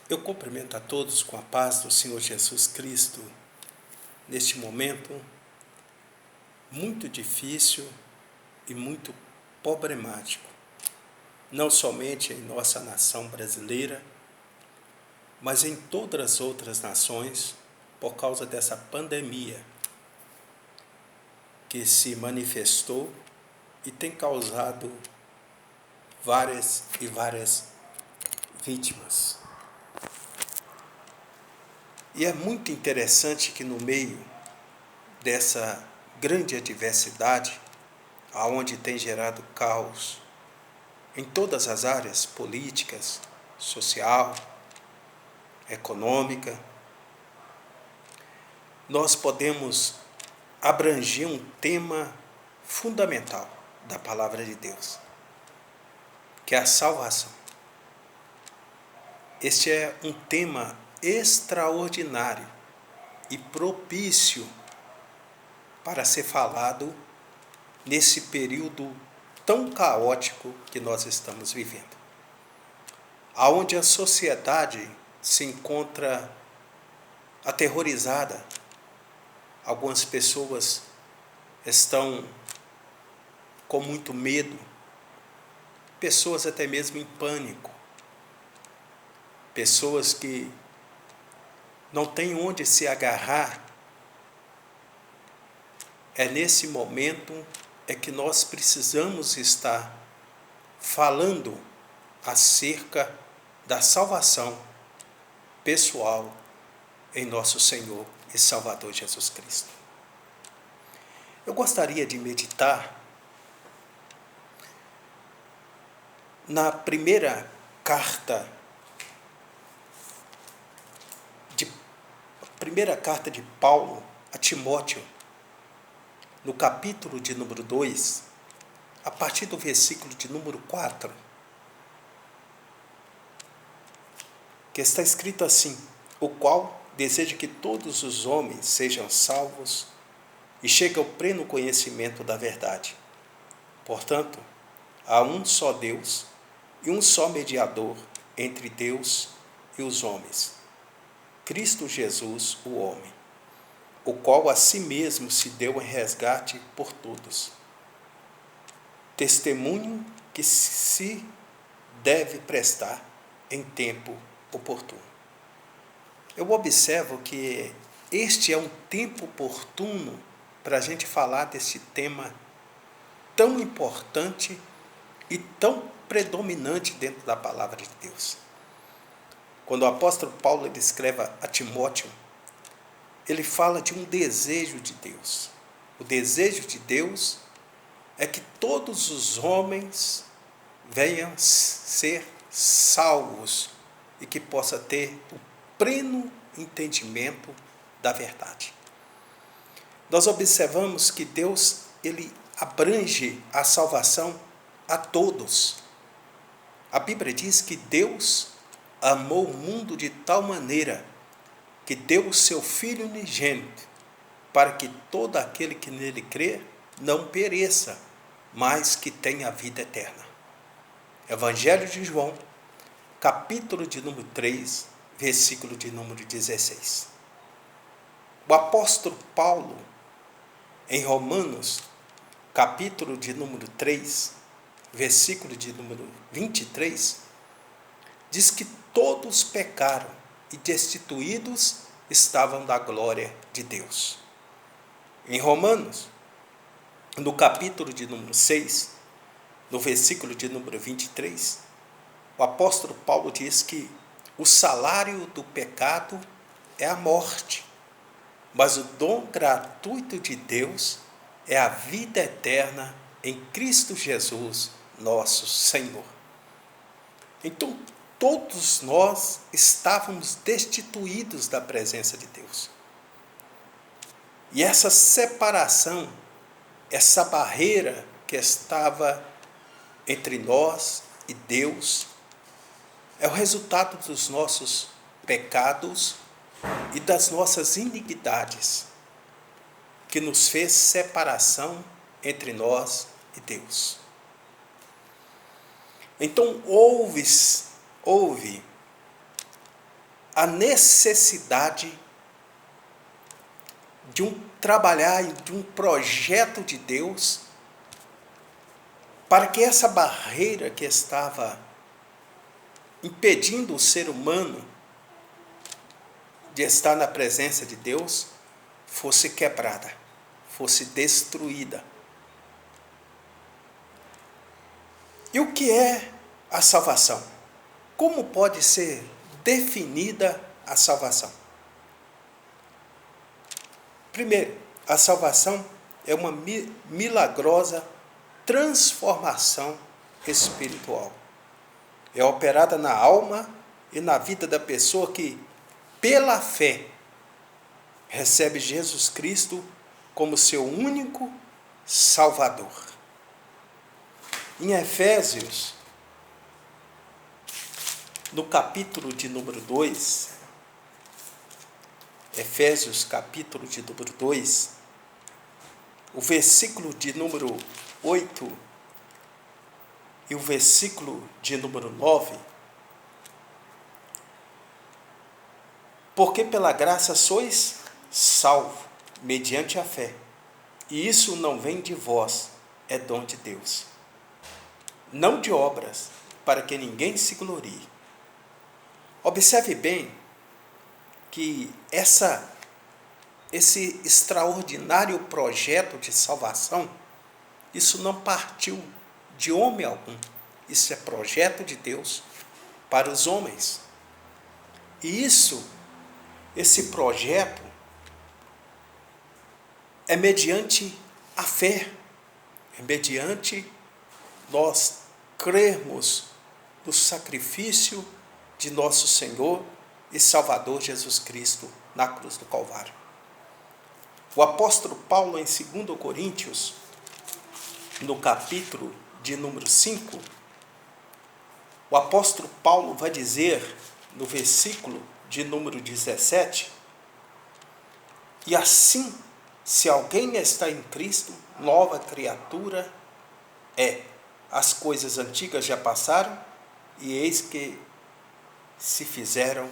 Eu cumprimento a todos com a paz do Senhor Jesus Cristo, neste momento muito difícil e muito problemático, não somente em nossa nação brasileira, mas em todas as outras nações, por causa dessa pandemia que se manifestou e tem causado várias e várias vítimas. E é muito interessante que no meio dessa grande adversidade, aonde tem gerado caos em todas as áreas políticas, social, econômica, nós podemos abranger um tema fundamental da palavra de Deus, que é a salvação. Este é um tema extraordinário e propício para ser falado nesse período tão caótico que nós estamos vivendo, aonde a sociedade se encontra aterrorizada. Algumas pessoas estão com muito medo, pessoas até mesmo em pânico, pessoas que não têm onde se agarrar. É nesse momento que nós precisamos estar falando acerca da salvação pessoal em nosso Senhor e Salvador Jesus Cristo. Eu gostaria de meditar na primeira carta de Paulo a Timóteo, no capítulo de número 2, a partir do versículo de número 4, que está escrito assim: o qual deseja que todos os homens sejam salvos e cheguem ao pleno conhecimento da verdade. Portanto, há um só Deus e um só mediador entre Deus e os homens, Cristo Jesus, o homem, o qual a si mesmo se deu em resgate por todos. Testemunho que se deve prestar em tempo oportuno. Eu observo que este é um tempo oportuno para a gente falar desse tema tão importante e tão predominante dentro da palavra de Deus. Quando o apóstolo Paulo escreve a Timóteo, ele fala de um desejo de Deus. O desejo de Deus é que todos os homens venham ser salvos e que possa ter o pleno entendimento da verdade. Nós observamos que Deus, ele abrange a salvação a todos. A Bíblia diz que Deus amou o mundo de tal maneira que deu o seu Filho unigênito, para que todo aquele que nele crê não pereça, mas que tenha a vida eterna. Evangelho de João, capítulo de número 3, versículo de número 16. O apóstolo Paulo, em Romanos, capítulo de número 3, versículo de número 23, diz que todos pecaram e destituídos estavam da glória de Deus. Em Romanos, no capítulo de número 6, no versículo de número 23, o apóstolo Paulo diz que o salário do pecado é a morte, mas o dom gratuito de Deus é a vida eterna em Cristo Jesus, nosso Senhor. Então, todos nós estávamos destituídos da presença de Deus. E essa separação, essa barreira que estava entre nós e Deus, é o resultado dos nossos pecados e das nossas iniquidades, que nos fez separação entre nós e Deus. Então houve a necessidade de trabalhar de um projeto de Deus para que essa barreira que estava impedindo o ser humano de estar na presença de Deus fosse quebrada, fosse destruída. E o que é a salvação? Como pode ser definida a salvação? Primeiro, a salvação é uma milagrosa transformação espiritual. É operada na alma e na vida da pessoa que, pela fé, recebe Jesus Cristo como seu único Salvador. Em Efésios, no capítulo de número 2, Efésios, capítulo de número 2, o versículo de número 8 e o versículo de número 9, porque pela graça sois salvos, mediante a fé, e isso não vem de vós, é dom de Deus, não de obras, para que ninguém se glorie. Observe bem que esse extraordinário projeto de salvação, isso não partiu de homem algum, isso é projeto de Deus para os homens. E esse projeto é mediante a fé, é mediante nós crermos no sacrifício de nosso Senhor e Salvador Jesus Cristo na cruz do Calvário. O apóstolo Paulo, em 2 Coríntios, no capítulo de número 5, o apóstolo Paulo vai dizer, no versículo de número 17, e assim, se alguém está em Cristo, nova criatura é. As coisas antigas já passaram, e eis que se fizeram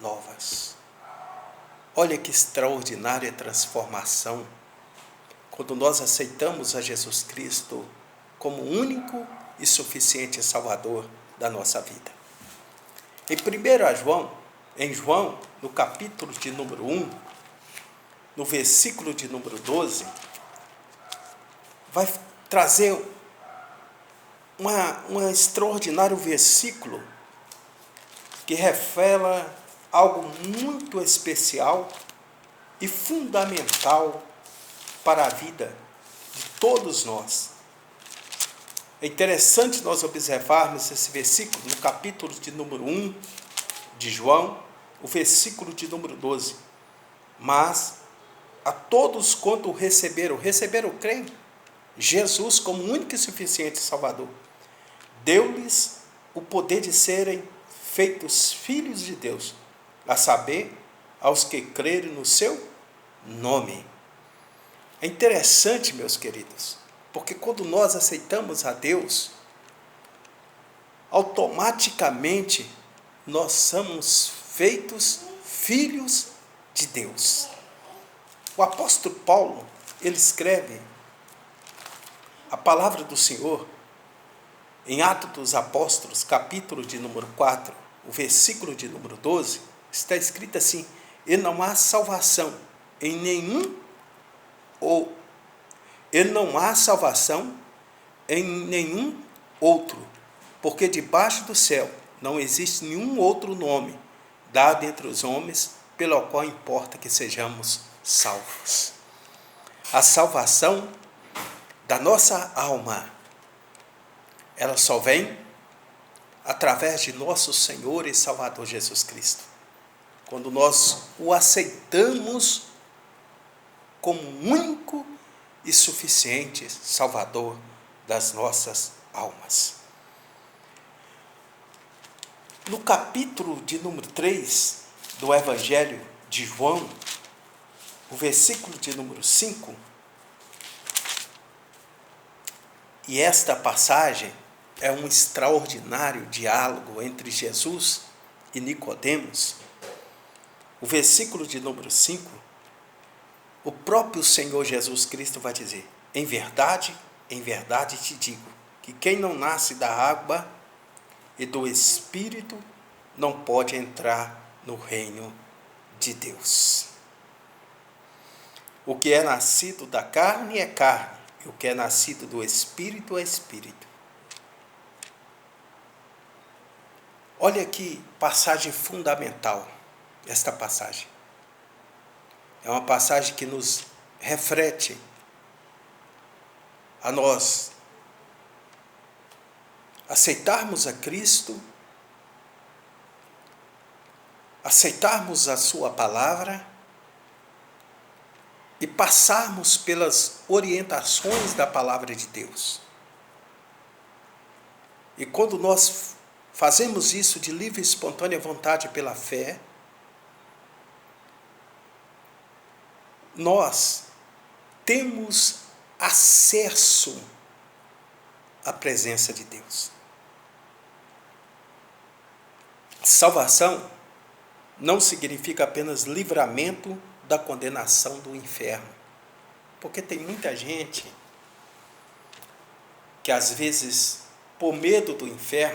novas. Olha que extraordinária transformação quando nós aceitamos a Jesus Cristo como único e suficiente Salvador da nossa vida. Em João, no capítulo de número 1, no versículo de número 12, vai trazer um extraordinário versículo que revela algo muito especial e fundamental para a vida de todos nós. É interessante nós observarmos esse versículo no capítulo de número 1 de João, o versículo de número 12. Mas a todos quanto receberam quem? Jesus como único e suficiente Salvador. Deu-lhes o poder de serem feitos filhos de Deus, a saber, aos que crerem no seu nome. É interessante, meus queridos, porque quando nós aceitamos a Deus, automaticamente nós somos feitos filhos de Deus. O apóstolo Paulo, ele escreve a palavra do Senhor em Atos dos Apóstolos, capítulo de número 4, o versículo de número 12, está escrito assim: e não há salvação em nenhum outro, porque debaixo do céu não existe nenhum outro nome dado entre os homens pelo qual importa que sejamos salvos. A salvação da nossa alma, ela só vem através de nosso Senhor e Salvador Jesus Cristo. Quando nós o aceitamos como único e suficiente Salvador das nossas almas. No capítulo de número 3 do Evangelho de João, o versículo de número 5, e esta passagem é um extraordinário diálogo entre Jesus e Nicodemos. o versículo de número 5, o próprio Senhor Jesus Cristo vai dizer: em verdade te digo, que quem não nasce da água e do Espírito não pode entrar no reino de Deus. O que é nascido da carne é carne, e o que é nascido do Espírito é Espírito. Olha que passagem fundamental, esta passagem. É uma passagem que nos reflete a nós aceitarmos a Cristo, aceitarmos a sua palavra e passarmos pelas orientações da palavra de Deus. E quando nós fazemos isso de livre e espontânea vontade pela fé, nós temos acesso à presença de Deus. Salvação não significa apenas livramento da condenação do inferno. Porque tem muita gente que às vezes, por medo do inferno,